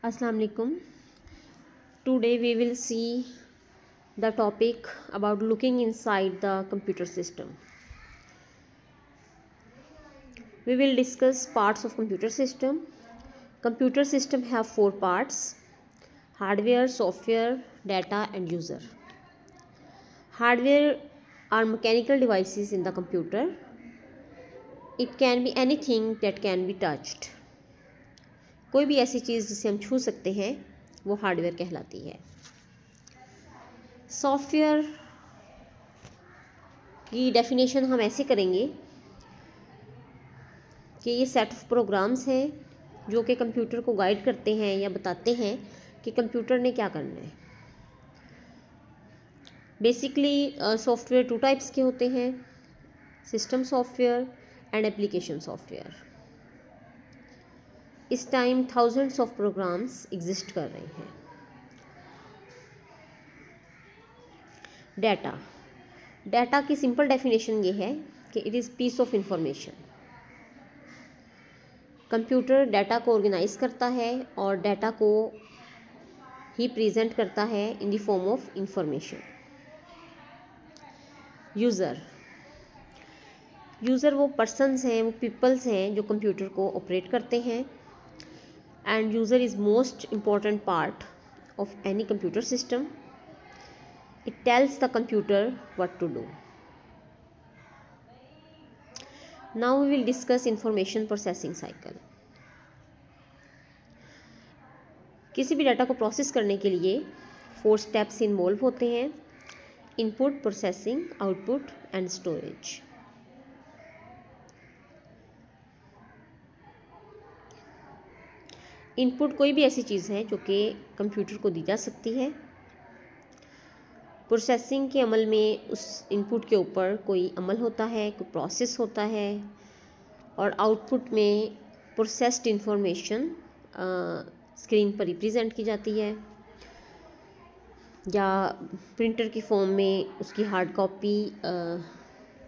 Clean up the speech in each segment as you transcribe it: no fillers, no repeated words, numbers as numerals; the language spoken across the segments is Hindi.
Assalamu alaikum. Today we will see the topic about looking inside the computer system. We will discuss parts of computer system. Computer system have 4 parts: hardware, software, data and user. Hardware are mechanical devices in the computer. It can be anything that can be touched. कोई भी ऐसी चीज़ जिसे हम छू सकते हैं वो हार्डवेयर कहलाती है। सॉफ्टवेयर की डेफिनेशन हम ऐसे करेंगे कि ये सेट ऑफ प्रोग्राम्स हैं जो कि कंप्यूटर को गाइड करते हैं या बताते हैं कि कंप्यूटर ने क्या करना है। बेसिकली सॉफ्टवेयर 2 टाइप्स के होते हैं: system software and application software. इस time thousands of programs exist कर रहे हैं। डाटा की सिंपल डेफिनेशन ये है कि it is piece of information. Computer data को ऑर्गेनाइज करता है और डाटा को ही प्रेजेंट करता है in the form of information. User वो पर्सन्स हैं, वो पीपल्स हैं जो कंप्यूटर को ऑपरेट करते हैं। End user is most important part of any computer system. It tells the computer what to do. Now we will discuss information processing cycle. किसी भी डाटा को प्रोसेस करने के लिए 4 स्टेप्स इन्वॉल्व होते हैं: input, processing, output and storage. Input कोई भी ऐसी चीज़ है जो कि कंप्यूटर को दी जा सकती है। प्रोसेसिंग के अमल में उस इनपुट के ऊपर कोई अमल होता है, कोई प्रोसेस होता है। और आउटपुट में प्रोसेस्ड इंफॉर्मेशन स्क्रीन पर रिप्रेजेंट की जाती है या प्रिंटर की फॉर्म में उसकी हार्ड कॉपी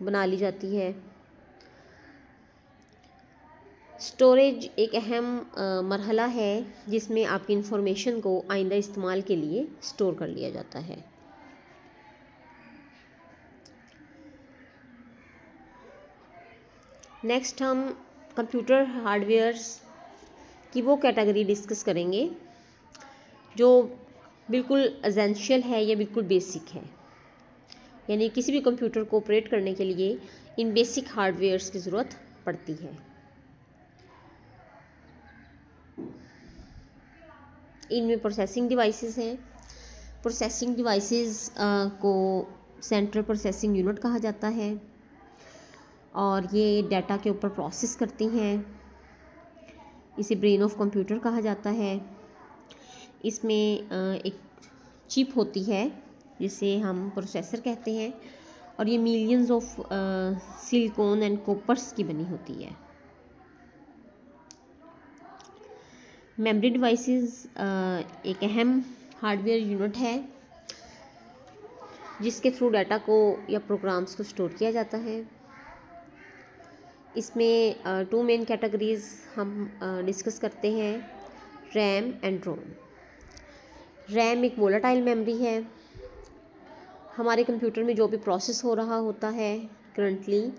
बना ली जाती है। स्टोरेज एक अहम मरहला है जिसमें आपकी इंफॉर्मेशन को आइंदा इस्तेमाल के लिए स्टोर कर लिया जाता है। नेक्स्ट हम कंप्यूटर हार्डवेयर्स की वो कैटेगरी डिस्कस करेंगे जो बिल्कुल एसेंशियल है या बिल्कुल बेसिक है, यानी किसी भी कंप्यूटर को ऑपरेट करने के लिए इन बेसिक हार्डवेयर्स की ज़रूरत पड़ती है। इनमें प्रोसेसिंग डिवाइसेस हैं। प्रोसेसिंग डिवाइसेस को सेंट्रल प्रोसेसिंग यूनिट कहा जाता है और ये डाटा के ऊपर प्रोसेस करती हैं। इसे ब्रेन ऑफ कंप्यूटर कहा जाता है। इसमें एक चिप होती है जिसे हम प्रोसेसर कहते हैं और ये millions of silicon and coppers की बनी होती है। मेमोरी डिवाइसेस एक अहम हार्डवेयर यूनिट है जिसके थ्रू डाटा को या प्रोग्राम्स को स्टोर किया जाता है। इसमें 2 मेन कैटेगरीज हम डिस्कस करते हैं: रैम एंड रोम। रैम एक वोलेटाइल मेमोरी है। हमारे कंप्यूटर में जो भी प्रोसेस हो रहा होता है करंटली,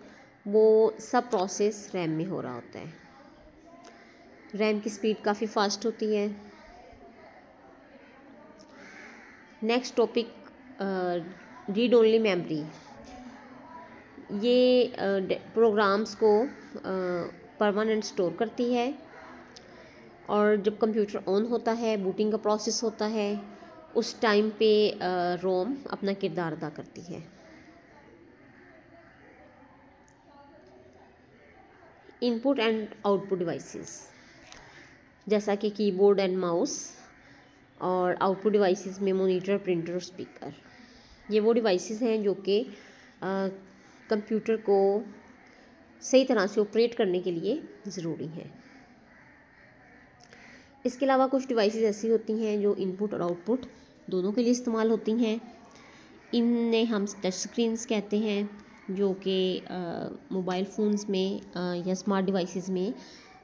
वो सब प्रोसेस रैम में हो रहा होता है। रैम की स्पीड काफ़ी फास्ट होती है। Next topic, read only memory. ये प्रोग्राम्स को परमानेंट स्टोर करती है और जब कंप्यूटर ऑन होता है, बूटिंग का प्रोसेस होता है, उस टाइम पे रोम अपना किरदार अदा करती है। इनपुट एंड आउटपुट डिवाइसेस जैसा कि कीबोर्ड एंड माउस, और आउटपुट डिवाइसेस में मॉनिटर, प्रिंटर और स्पीकर। ये वो डिवाइसेस हैं जो कि कंप्यूटर को सही तरह से ऑपरेट करने के लिए ज़रूरी हैं। इसके अलावा कुछ डिवाइसेस ऐसी होती हैं जो इनपुट और आउटपुट दोनों के लिए इस्तेमाल होती हैं। इन्हें हम टच स्क्रीन्स कहते हैं, जो कि मोबाइल फ़ोन्स में या स्मार्ट डिवाइसेस में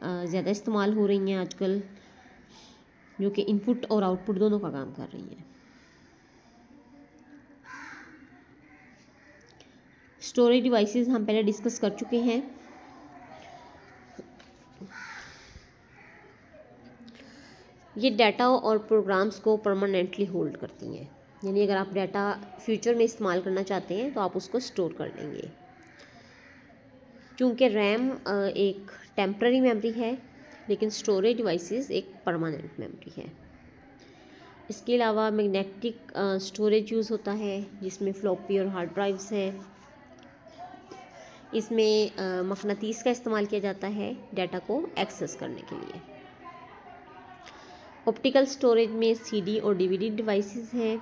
ज़्यादा इस्तेमाल हो रही हैं आजकल, जो कि इनपुट और आउटपुट दोनों का काम कर रही है। स्टोरेज डिवाइसेस हम पहले डिस्कस कर चुके हैं। ये डाटा और प्रोग्राम्स को परमानेंटली होल्ड करती हैं, यानी अगर आप डाटा फ्यूचर में इस्तेमाल करना चाहते हैं तो आप उसको स्टोर कर लेंगे। क्योंकि रैम एक टेम्पररी मेमोरी है, लेकिन स्टोरेज डिवाइसेस एक परमानेंट मेमोरी है। इसके अलावा मैग्नेटिक स्टोरेज यूज़ होता है, जिसमें फ्लॉपी और हार्ड ड्राइव्स हैं। इसमें मकनातीस का इस्तेमाल किया जाता है डाटा को एक्सेस करने के लिए। ऑप्टिकल स्टोरेज में सीडी और डीवीडी डिवाइसेस हैं।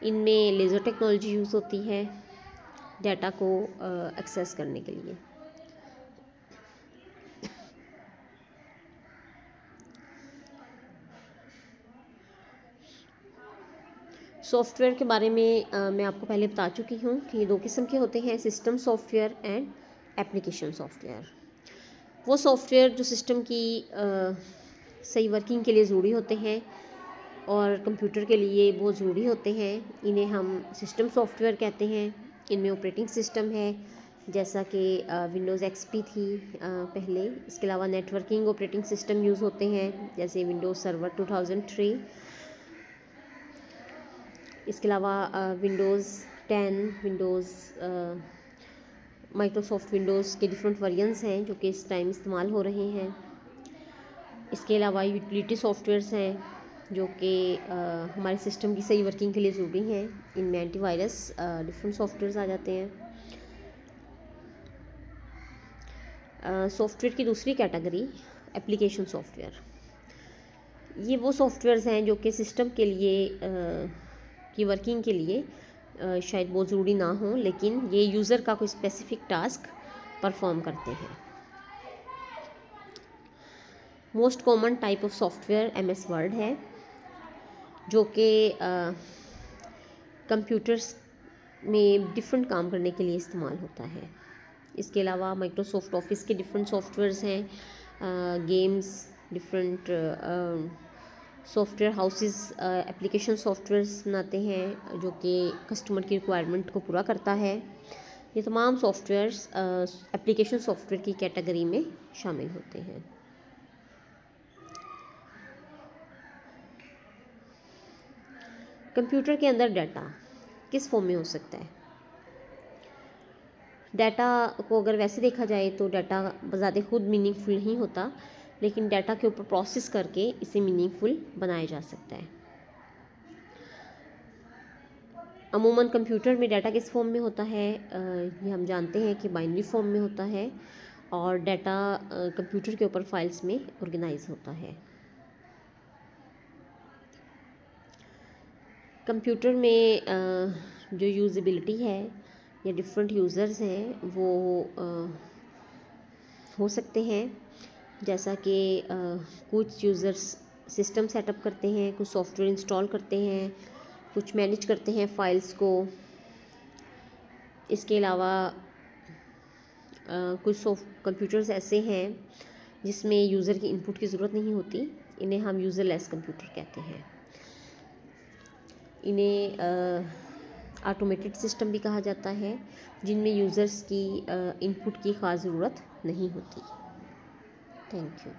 इनमें लेज़र टेक्नोलॉजी यूज़ होती है डाटा को एक्सेस करने के लिए। सॉफ्टवेयर के बारे में मैं आपको पहले बता चुकी हूँ कि 2 किस्म के होते हैं, system software and application software. वो सॉफ्टवेयर जो सिस्टम की सही वर्किंग के लिए ज़रूरी होते हैं और कंप्यूटर के लिए बहुत ज़रूरी होते हैं, इन्हें हम सिस्टम सॉफ्टवेयर कहते हैं। इनमें ऑपरेटिंग सिस्टम है, जैसा कि विंडोज़ एक्सपी थी पहले। इसके अलावा नेटवर्किंग ऑपरेटिंग सिस्टम यूज़ होते हैं, जैसे विंडोज़ सर्वर 2003। इसके अलावा विंडोज़ 10, विंडोज़ माइक्रोसॉफ्ट विंडोज़ के डिफरेंट वर्जन्स हैं जो कि इस टाइम इस्तेमाल हो रहे हैं। इसके अलावा यूटिलिटी सॉफ्टवेयर्स हैं जो कि हमारे सिस्टम की सही वर्किंग के लिए ज़रूरी हैं। इनमें एंटीवायरस डिफरेंट सॉफ्टवेयर्स आ जाते हैं। सॉफ्टवेयर की दूसरी कैटेगरी एप्लीकेशन सॉफ्टवेयर। ये वो सॉफ्टवेयर्स हैं जो कि सिस्टम के लिए की वर्किंग के लिए शायद बहुत ज़रूरी ना हो, लेकिन ये यूज़र का कोई स्पेसिफिक टास्क परफॉर्म करते हैं। Most common type of software MS word है, जो कि कंप्यूटर्स में डिफरेंट काम करने के लिए इस्तेमाल होता है। इसके अलावा माइक्रोसॉफ्ट ऑफिस के डिफरेंट सॉफ्टवेयर्स हैं, games, different software houses application softwares बनाते हैं जो कि कस्टमर की रिक्वायरमेंट को पूरा करता है। ये तमाम सॉफ्टवेयर्स एप्लीकेशन सॉफ्टवेयर की कैटेगरी में शामिल होते हैं। कंप्यूटर के अंदर डाटा किस फॉर्म में हो सकता है? डाटा को अगर वैसे देखा जाए तो डाटा बज़ाते खुद मीनिंगफुल नहीं होता, लेकिन डाटा के ऊपर प्रोसेस करके इसे मीनिंगफुल बनाया जा सकता है। अमूमन कंप्यूटर में डाटा किस फॉर्म में होता है, ये हम जानते हैं कि बाइनरी फॉर्म में होता है, और डाटा कंप्यूटर के ऊपर फाइल्स में ऑर्गेनाइज होता है। कंप्यूटर में जो यूज़ेबिलिटी है या डिफरेंट यूज़र्स हैं वो हो सकते हैं, जैसा कि कुछ यूज़र्स सिस्टम सेटअप करते हैं, कुछ सॉफ्टवेयर इंस्टॉल करते हैं, कुछ मैनेज करते हैं फाइल्स को। इसके अलावा कुछ कंप्यूटर्स ऐसे हैं जिसमें यूज़र की इनपुट की ज़रूरत नहीं होती, इन्हें हम यूज़रलेस कंप्यूटर कहते हैं। इन्हें ऑटोमेटेड सिस्टम भी कहा जाता है, जिनमें यूज़र्स की इनपुट की ख़ास ज़रूरत नहीं होती। Thank you.